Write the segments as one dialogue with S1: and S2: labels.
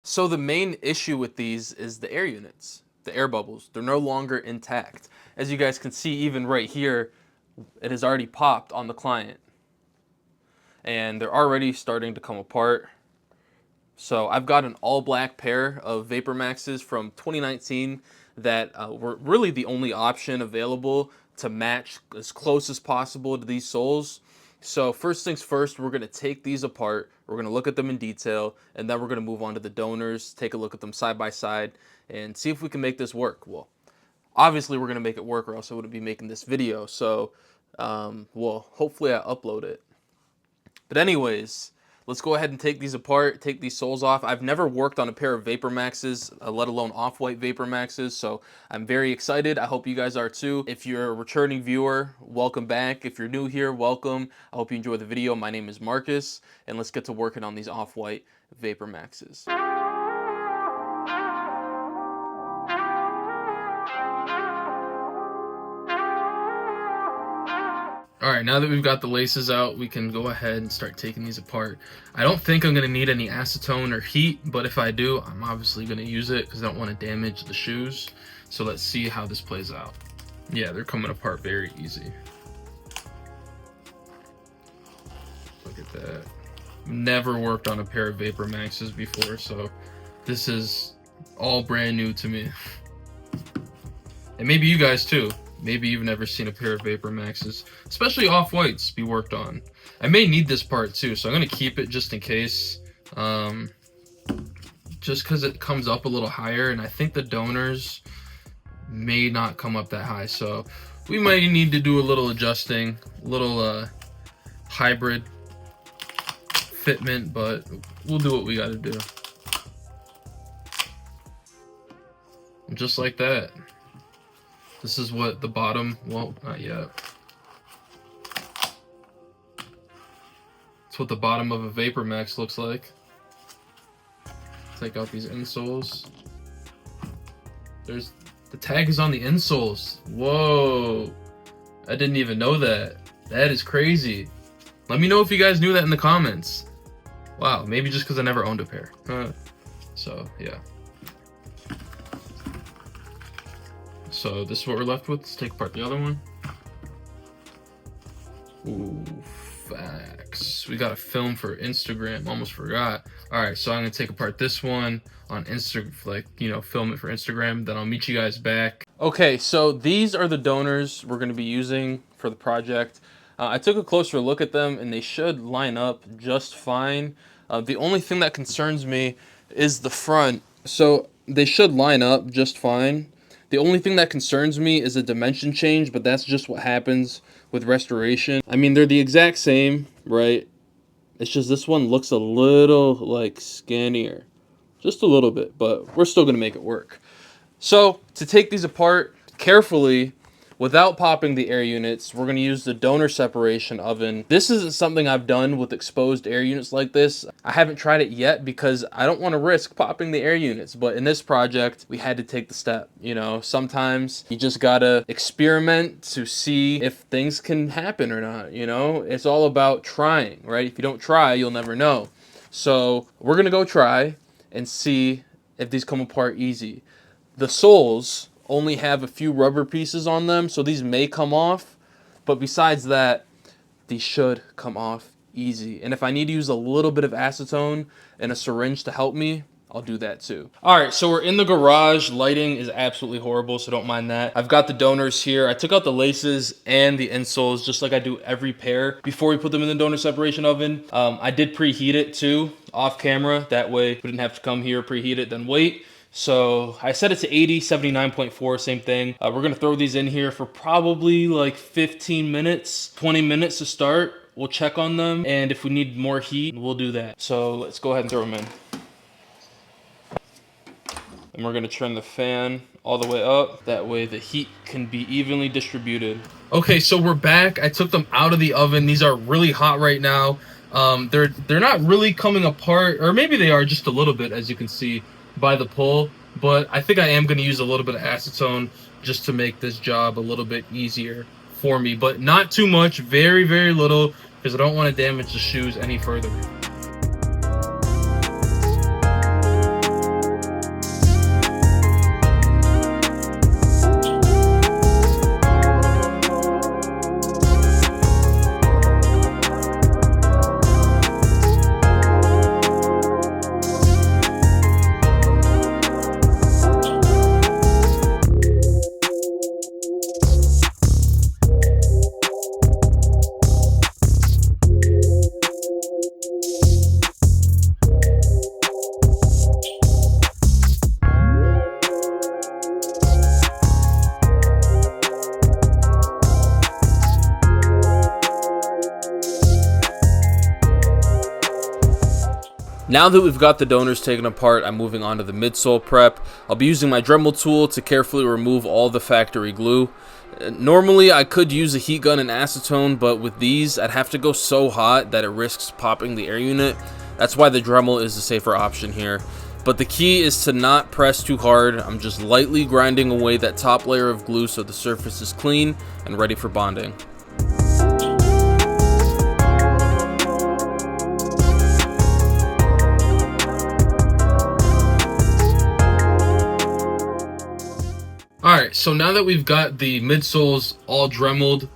S1: So the main issue with these is the air units, the air bubbles. They're no longer intact. As you guys can see, even right here, it has already popped on the client. And they're already starting to come apart. So I've got an all black pair of Vapormaxes from 2019 that were really the only option available to match as close as possible to these soles. So first things first, we're going to take these apart, we're going to look at them in detail, and then we're going to move on to the donors, take a look at them side by side, and see if we can make this work. Well, obviously we're going to make it work or else I wouldn't be making this video. So, well, hopefully I upload it. But anyways, let's go ahead and take these apart, take these soles off. I've never worked on a pair of Vapormaxes, let alone Off-White Vapormaxes, so I'm very excited. I hope you guys are too. If you're a returning viewer, welcome back. If you're new here, welcome. I hope you enjoy the video. My name is Marcus, and let's get to working on these Off-White Vapormaxes. All right, now that we've got the laces out, we can go ahead and start taking these apart. I don't think I'm gonna need any acetone or heat, but if I do, I'm obviously gonna use it because I don't wanna damage the shoes. So let's see how this plays out. Yeah, they're coming apart very easy. Look at that. Never worked on a pair of Vapormaxes before, so this is all brand new to me. And maybe you guys too. Maybe you've never seen a pair of Vapormaxes, especially Off-Whites, be worked on. I may need this part too, so I'm gonna keep it just in case. Just because it comes up a little higher, and I think the donors may not come up that high, so we might need to do a little adjusting, a little hybrid fitment, but we'll do what we gotta do. And just like that. This is what the bottom, well, not yet. It's what the bottom of a Vapormax looks like. Take out these insoles. There's, the tag is on the insoles. Whoa. I didn't even know that. That is crazy. Let me know if you guys knew that in the comments. Wow, maybe just because I never owned a pair. So, yeah. So this is what we're left with. Let's take apart the other one. Ooh, facts. We got a film for Instagram. Almost forgot. All right, so I'm gonna take apart this one on Instagram, like, you know, film it for Instagram. Then I'll meet you guys back. Okay, so these are the donors we're gonna be using for the project. I took a closer look at them, and they should line up just fine. The only thing that concerns me is the front. So they should line up just fine. The only thing that concerns me is a dimension change, but that's just what happens with restoration. I mean, they're the exact same, right? It's just this one looks a little like skinnier. Just a little bit, but we're still gonna make it work. So to take these apart carefully, without popping the air units, we're going to use the donor separation oven. This isn't something I've done with exposed air units like this. I haven't tried it yet because I don't want to risk popping the air units. But in this project, we had to take the step. You know, sometimes you just got to experiment to see if things can happen or not. You know, it's all about trying, right? If you don't try, you'll never know. So we're going to go try and see if these come apart easy. The soles only have a few rubber pieces on them, so these may come off, but besides that, these should come off easy. And if I need to use a little bit of acetone and a syringe to help me, I'll do that too. All right, so we're in the garage. Lighting is absolutely horrible, so don't mind that. I've got the donors here. I took out the laces and the insoles just like I do every pair before we put them in the donor separation oven. I did preheat it too off camera. That way we didn't have to come here, preheat it, then wait. So I set it to 80, 79.4, same thing. We're gonna throw these in here for probably like 15 minutes, 20 minutes to start. We'll check on them, and if we need more heat, we'll do that. So let's go ahead and throw them in. And we're gonna turn the fan all the way up. That way the heat can be evenly distributed. Okay, so we're back. I took them out of the oven. These are really hot right now. They're not really coming apart, or maybe they are just a little bit, as you can see by the pull, but I think I am going to use a little bit of acetone just to make this job a little bit easier for me, but not too much, very, very little, because I don't want to damage the shoes any further. Now that we've got the donors taken apart, I'm moving on to the midsole prep. I'll be using my Dremel tool to carefully remove all the factory glue. Normally I could use a heat gun and acetone, but with these I'd have to go so hot that it risks popping the air unit. That's why the Dremel is the safer option here. But the key is to not press too hard. I'm just lightly grinding away that top layer of glue so the surface is clean and ready for bonding. Alright, so now that we've got the midsoles all Dremeled,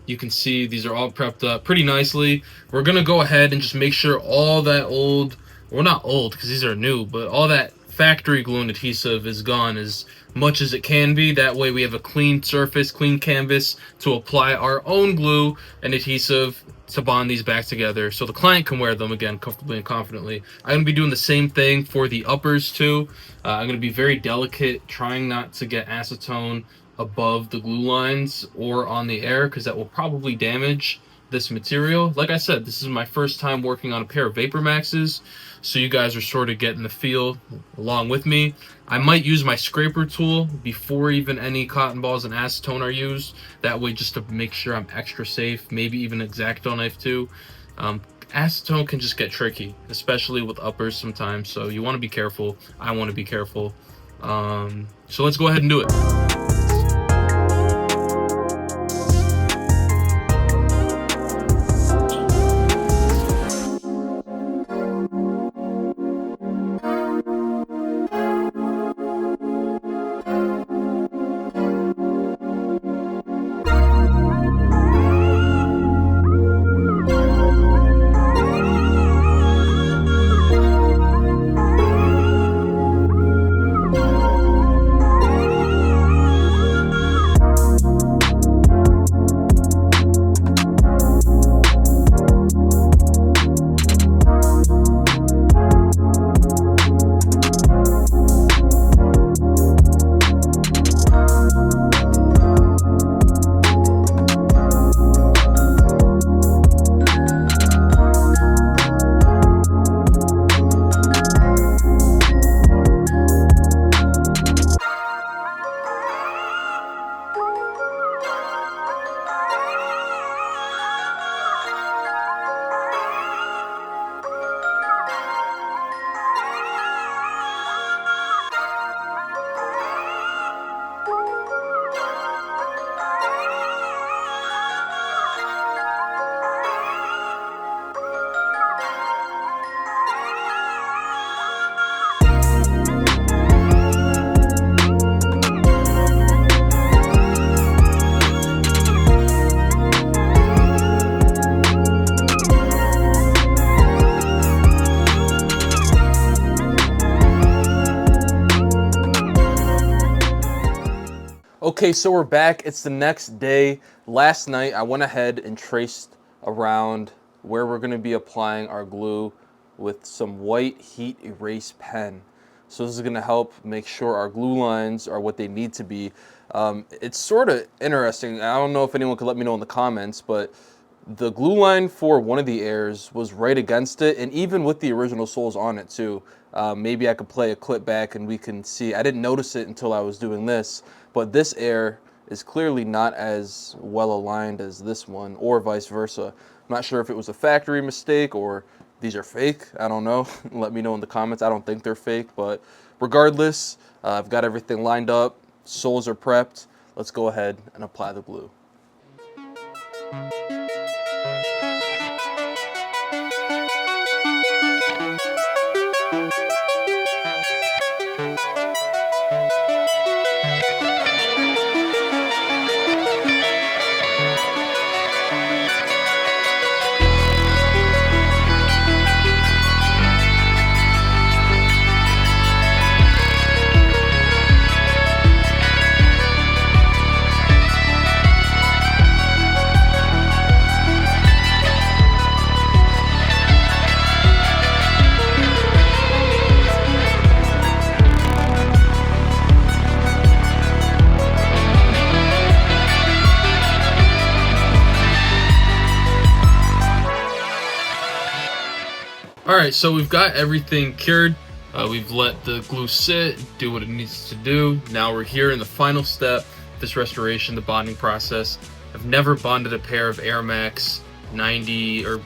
S1: you can see these are all prepped up pretty nicely. We're going to go ahead and just make sure all that old, well not old because these are new, but all that factory glue and adhesive is gone as much as it can be. That way we have a clean surface, clean canvas to apply our own glue and adhesive to bond these back together so the client can wear them again comfortably and confidently. I'm going to be doing the same thing for the uppers too. I'm going to be very delicate, trying not to get acetone above the glue lines or on the air because that will probably damage this material. Like I said, this is my first time working on a pair of Vapormaxes, so you guys are sort of getting the feel along with me. I might use my scraper tool before even any cotton balls and acetone are used. That way, just to make sure I'm extra safe, maybe even an X-Acto knife too. Acetone can just get tricky, especially with uppers sometimes, so you want to be careful. I want to be careful. So let's go ahead and do it. Okay, so we're back. It's the next day. Last night, I went ahead and traced around where we're going to be applying our glue with some white heat erase pen. So this is going to help make sure our glue lines are what they need to be. It's sort of interesting. I don't know if anyone could let me know in the comments, but the glue line for one of the airs was right against it, and even with the original soles on it too. Maybe I could play a clip back and we can see. I didn't notice it until I was doing this, but this air is clearly not as well aligned as this one, or vice versa. I'm not sure if it was a factory mistake or these are fake. I don't know. Let me know in the comments. I don't think they're fake, but regardless, I've got everything lined up. Soles are prepped. Let's go ahead and apply the glue. Alright, so we've got everything cured. We've let the glue sit, do what it needs to do. Now we're here in the final step, this restoration, the bonding process. I've never bonded a pair of Air Max 90, or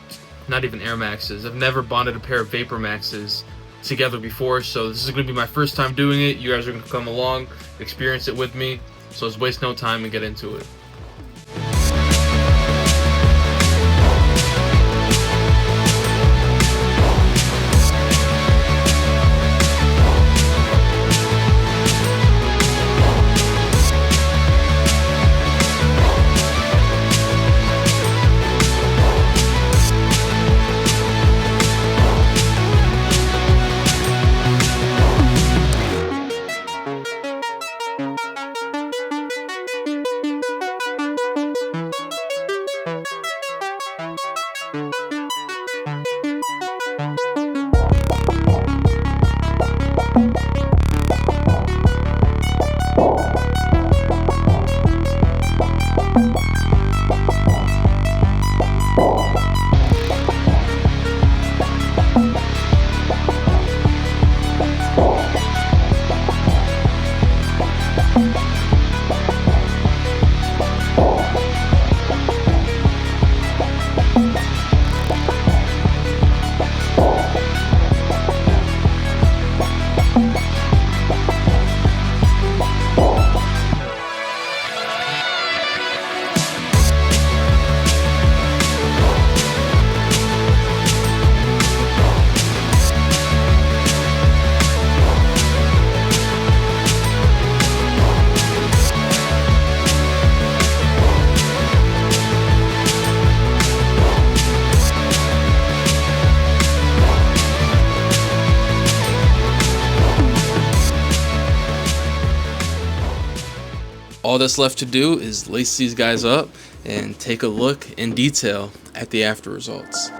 S1: not even Air Maxes. I've never bonded a pair of Vapormaxes together before, so this is going to be my first time doing it. You guys are going to come along, experience it with me, so let's waste no time and get into it. All that's left to do is lace these guys up and take a look in detail at the after results.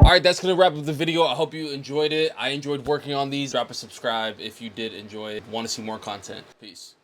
S1: Alright, that's going to wrap up the video. I hope you enjoyed it. I enjoyed working on these. Drop a subscribe if you did enjoy it. Want to see more content. Peace.